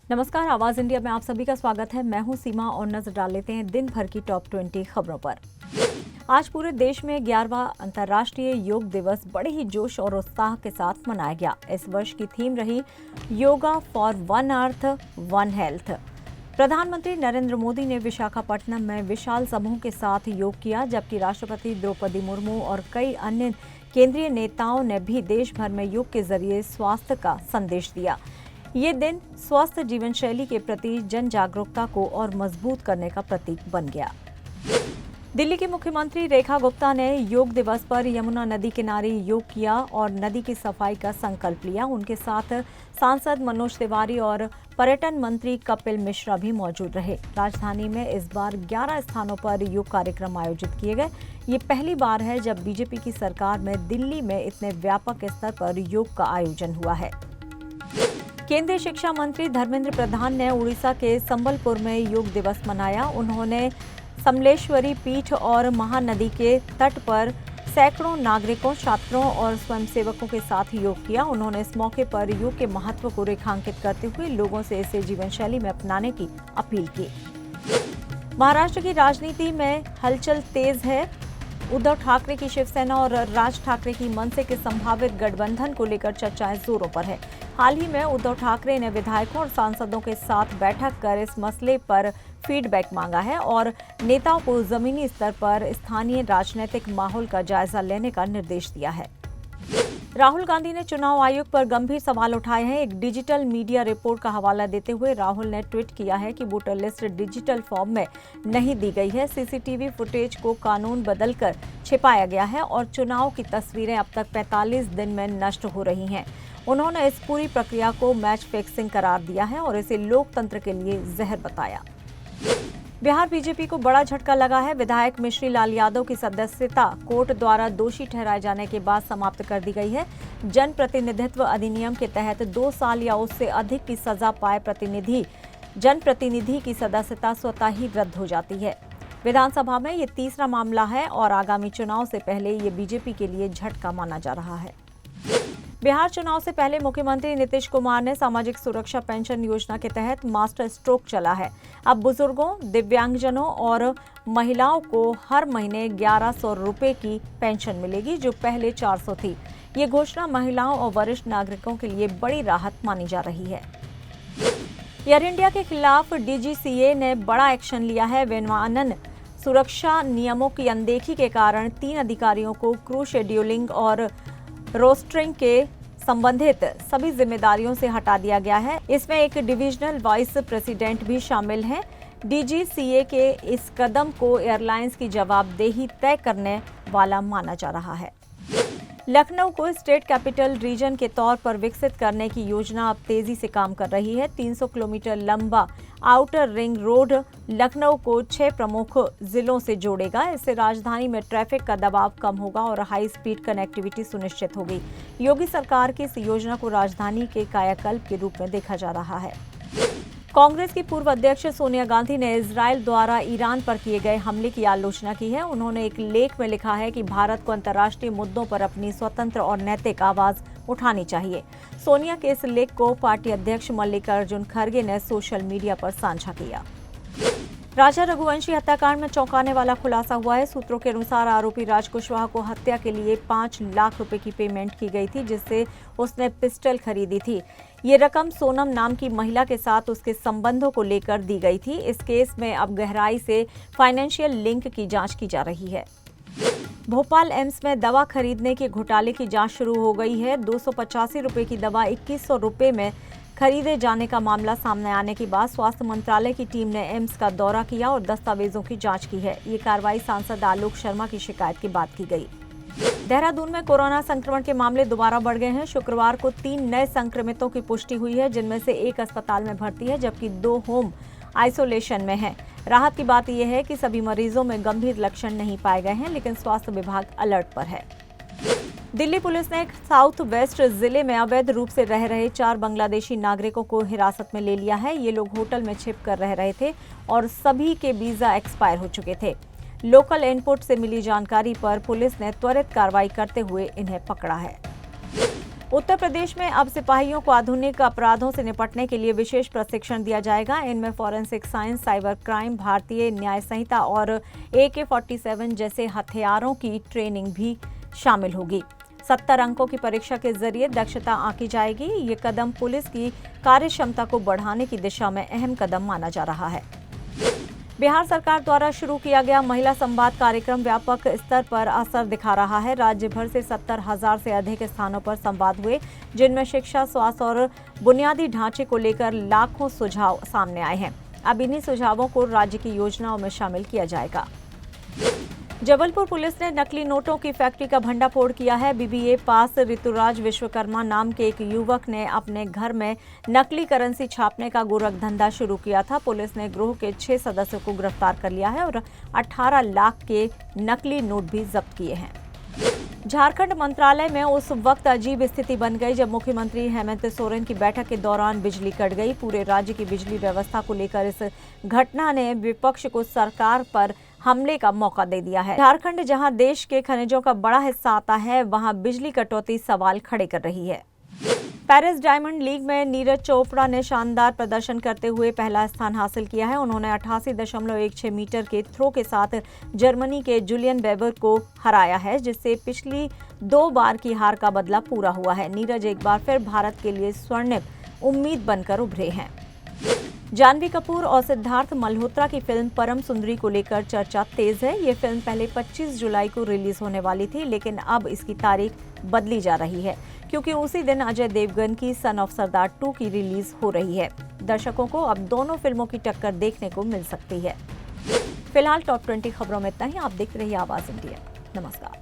नमस्कार, आवाज इंडिया में आप सभी का स्वागत है। मैं हूं सीमा और नजर डाल लेते हैं दिन भर की टॉप 20 खबरों पर। आज पूरे देश में 11वां अंतर्राष्ट्रीय योग दिवस बड़े ही जोश और उत्साह के साथ मनाया गया। इस वर्ष की थीम रही yoga for one earth one health. प्रधानमंत्री नरेंद्र मोदी ने विशाखापट्टनम में विशाल समूह के साथ योग किया, जबकि राष्ट्रपति द्रौपदी मुर्मू और कई अन्य केंद्रीय नेताओं ने भी देश भर में योग के जरिए स्वास्थ्य का संदेश दिया। ये दिन स्वस्थ जीवन शैली के प्रति जन जागरूकता को और मजबूत करने का प्रतीक बन गया। दिल्ली की मुख्यमंत्री रेखा गुप्ता ने योग दिवस पर यमुना नदी किनारे योग किया और नदी की सफाई का संकल्प लिया। उनके साथ सांसद मनोज तिवारी और पर्यटन मंत्री कपिल मिश्रा भी मौजूद रहे। राजधानी में इस बार 11 स्थानों पर योग कार्यक्रम आयोजित किए गए। ये पहली बार है जब बीजेपी की सरकार में दिल्ली में इतने व्यापक स्तर पर योग का आयोजन हुआ है। केंद्रीय शिक्षा मंत्री धर्मेंद्र प्रधान ने उड़ीसा के संबलपुर में योग दिवस मनाया। उन्होंने समलेश्वरी पीठ और महानदी के तट पर सैकड़ों नागरिकों, छात्रों और स्वयंसेवकों के साथ योग किया। उन्होंने इस मौके पर योग के महत्व को रेखांकित करते हुए लोगों से इसे जीवन शैली में अपनाने की अपील की। महाराष्ट्र की राजनीति में हलचल तेज है। उद्धव ठाकरे की शिवसेना और राज ठाकरे की मनसे के संभावित गठबंधन को लेकर चर्चाएं जोरों पर है। हाल ही में उद्धव ठाकरे ने विधायकों और सांसदों के साथ बैठक कर इस मसले पर फीडबैक मांगा है और नेताओं को जमीनी स्तर पर स्थानीय राजनीतिक माहौल का जायजा लेने का निर्देश दिया है। राहुल गांधी ने चुनाव आयोग पर गंभीर सवाल उठाए हैं। एक डिजिटल मीडिया रिपोर्ट का हवाला देते हुए राहुल ने ट्वीट किया है कि वोटर लिस्ट डिजिटल फॉर्म में नहीं दी गई है। सीसीटीवी फुटेज को कानून बदलकर छिपाया गया है और चुनाव की तस्वीरें अब तक 45 दिन में नष्ट हो रही हैं। उन्होंने इस पूरी प्रक्रिया को मैच फिक्सिंग करार दिया है और इसे लोकतंत्र के लिए जहर बताया। बिहार बीजेपी को बड़ा झटका लगा है। विधायक मिश्री लाल यादव की सदस्यता कोर्ट द्वारा दोषी ठहराए जाने के बाद समाप्त कर दी गई है। जनप्रतिनिधित्व अधिनियम के तहत 2 साल या उससे अधिक की सजा पाए जनप्रतिनिधि की सदस्यता स्वतः ही रद्द हो जाती है। विधानसभा में ये तीसरा मामला है और आगामी चुनाव से पहले ये बीजेपी के लिए झटका माना जा रहा है। बिहार चुनाव से पहले मुख्यमंत्री नीतीश कुमार ने सामाजिक सुरक्षा पेंशन योजना के तहत मास्टर स्ट्रोक चला है। अब बुजुर्गों, दिव्यांगजनों और महिलाओं को हर महीने 1100 रुपए की पेंशन मिलेगी, जो पहले 400 थी। ये घोषणा महिलाओं और वरिष्ठ नागरिकों के लिए बड़ी राहत मानी जा रही है। एयर इंडिया के खिलाफ डीजीसीए ने बड़ा एक्शन लिया है। विमानन सुरक्षा नियमों की अनदेखी के कारण 3 अधिकारियों को क्रू शेड्यूलिंग और रोस्टरिंग के संबंधित सभी जिम्मेदारियों से हटा दिया गया है। इसमें एक डिविजनल वाइस प्रेसिडेंट भी शामिल हैं। डीजीसीए के इस कदम को एयरलाइंस की जवाबदेही तय करने वाला माना जा रहा है। लखनऊ को स्टेट कैपिटल रीजन के तौर पर विकसित करने की योजना अब तेजी से काम कर रही है। 300 किलोमीटर लंबा आउटर रिंग रोड लखनऊ को 6 प्रमुख जिलों से जोड़ेगा। इससे राजधानी में ट्रैफिक का दबाव कम होगा और हाई स्पीड कनेक्टिविटी सुनिश्चित होगी। योगी सरकार की इस योजना को राजधानी के कायाकल्प के रूप में देखा जा रहा है। कांग्रेस की पूर्व अध्यक्ष सोनिया गांधी ने इजरायल द्वारा ईरान पर किए गए हमले की आलोचना की है। उन्होंने एक लेख में लिखा है कि भारत को अंतर्राष्ट्रीय मुद्दों पर अपनी स्वतंत्र और नैतिक आवाज उठानी चाहिए। सोनिया के इस लेख को पार्टी अध्यक्ष मल्लिकार्जुन खड़गे ने सोशल मीडिया पर साझा किया। राजा रघुवंशी हत्याकांड में चौंकाने वाला खुलासा हुआ है। सूत्रों के अनुसार आरोपी राज कुशवाहा को हत्या के लिए 5 लाख रुपए की पेमेंट की गई थी, जिससे उसने पिस्टल खरीदी थी। ये रकम सोनम नाम की महिला के साथ उसके संबंधों को लेकर दी गई थी। इस केस में अब गहराई से फाइनेंशियल लिंक की जांच की जा रही है। भोपाल एम्स में दवा खरीदने के घोटाले की जांच शुरू हो गई है। 285 रुपए की दवा 2100 रुपए में खरीदे जाने का मामला सामने आने के बाद स्वास्थ्य मंत्रालय की टीम ने एम्स का दौरा किया और दस्तावेजों की जांच की है। ये कार्रवाई सांसद आलोक शर्मा की शिकायत के बाद की गई। देहरादून में कोरोना संक्रमण के मामले दोबारा बढ़ गए हैं। शुक्रवार को 3 नए संक्रमितों की पुष्टि हुई है, जिनमें से 1 अस्पताल में भर्ती है, जबकि 2 होम आइसोलेशन में हैं। राहत की बात यह है कि सभी मरीजों में गंभीर लक्षण नहीं पाए गए हैं, लेकिन स्वास्थ्य विभाग अलर्ट पर है। दिल्ली पुलिस ने साउथ वेस्ट जिले में अवैध रूप से रह रहे 4 बांग्लादेशी नागरिकों को हिरासत में ले लिया है। ये लोग होटल में छिप कर रह रहे थे और सभी के वीजा एक्सपायर हो चुके थे। लोकल इनपुट से मिली जानकारी पर पुलिस ने त्वरित कार्रवाई करते हुए इन्हें पकड़ा है। उत्तर प्रदेश में अब सिपाहियों को आधुनिक अपराधों से निपटने के लिए विशेष प्रशिक्षण दिया जाएगा। इनमें फॉरेंसिक साइंस, साइबर क्राइम, भारतीय न्याय संहिता और AK-47 जैसे हथियारों की ट्रेनिंग भी शामिल होगी। 70 अंकों की परीक्षा के जरिए दक्षता आंकी जाएगी। ये कदम पुलिस की कार्यक्षमता को बढ़ाने की दिशा में अहम कदम माना जा रहा है। बिहार सरकार द्वारा शुरू किया गया महिला संवाद कार्यक्रम व्यापक स्तर पर असर दिखा रहा है। राज्य भर से 70,000 से अधिक स्थानों पर संवाद हुए, जिनमें शिक्षा, स्वास्थ्य और बुनियादी ढांचे को लेकर लाखों सुझाव सामने आए हैं। अब इन्हीं सुझावों को राज्य की योजनाओं में शामिल किया जाएगा। जबलपुर पुलिस ने नकली नोटों की फैक्ट्री का भंडाफोड़ किया है। BBA पास ऋतुराज विश्वकर्मा नाम के एक युवक ने अपने घर में नकली करेंसी छापने का गोरख धंधा शुरू किया था। पुलिस ने गिरोह के 6 सदस्यों को गिरफ्तार कर लिया है और 18 लाख के नकली नोट भी जब्त किए हैं। झारखंड मंत्रालय में उस वक्त अजीब स्थिति बन गई जब मुख्यमंत्री हेमंत सोरेन की बैठक के दौरान बिजली कट गई। पूरे राज्य की बिजली व्यवस्था को लेकर इस घटना ने विपक्ष को सरकार पर हमले का मौका दे दिया है। झारखंड, जहां देश के खनिजों का बड़ा हिस्सा आता है, वहां बिजली कटौती सवाल खड़े कर रही है। पेरिस डायमंड लीग में नीरज चोपड़ा ने शानदार प्रदर्शन करते हुए पहला स्थान हासिल किया है। उन्होंने 88.16 मीटर के थ्रो के साथ जर्मनी के जूलियन वेबर को हराया है, जिससे पिछली 2 बार की हार का बदला पूरा हुआ है। नीरज एक बार फिर भारत के लिए स्वर्णिम उम्मीद बनकर उभरे हैं। जानवी कपूर और सिद्धार्थ मल्होत्रा की फिल्म परम सुंदरी को लेकर चर्चा तेज है। ये फिल्म पहले 25 जुलाई को रिलीज होने वाली थी, लेकिन अब इसकी तारीख बदली जा रही है क्योंकि उसी दिन अजय देवगन की सन ऑफ सरदार 2 की रिलीज हो रही है। दर्शकों को अब दोनों फिल्मों की टक्कर देखने को मिल सकती है। फिलहाल टॉप 20 खबरों में इतना ही। आप देख रहिए आवाज इंडिया। नमस्कार।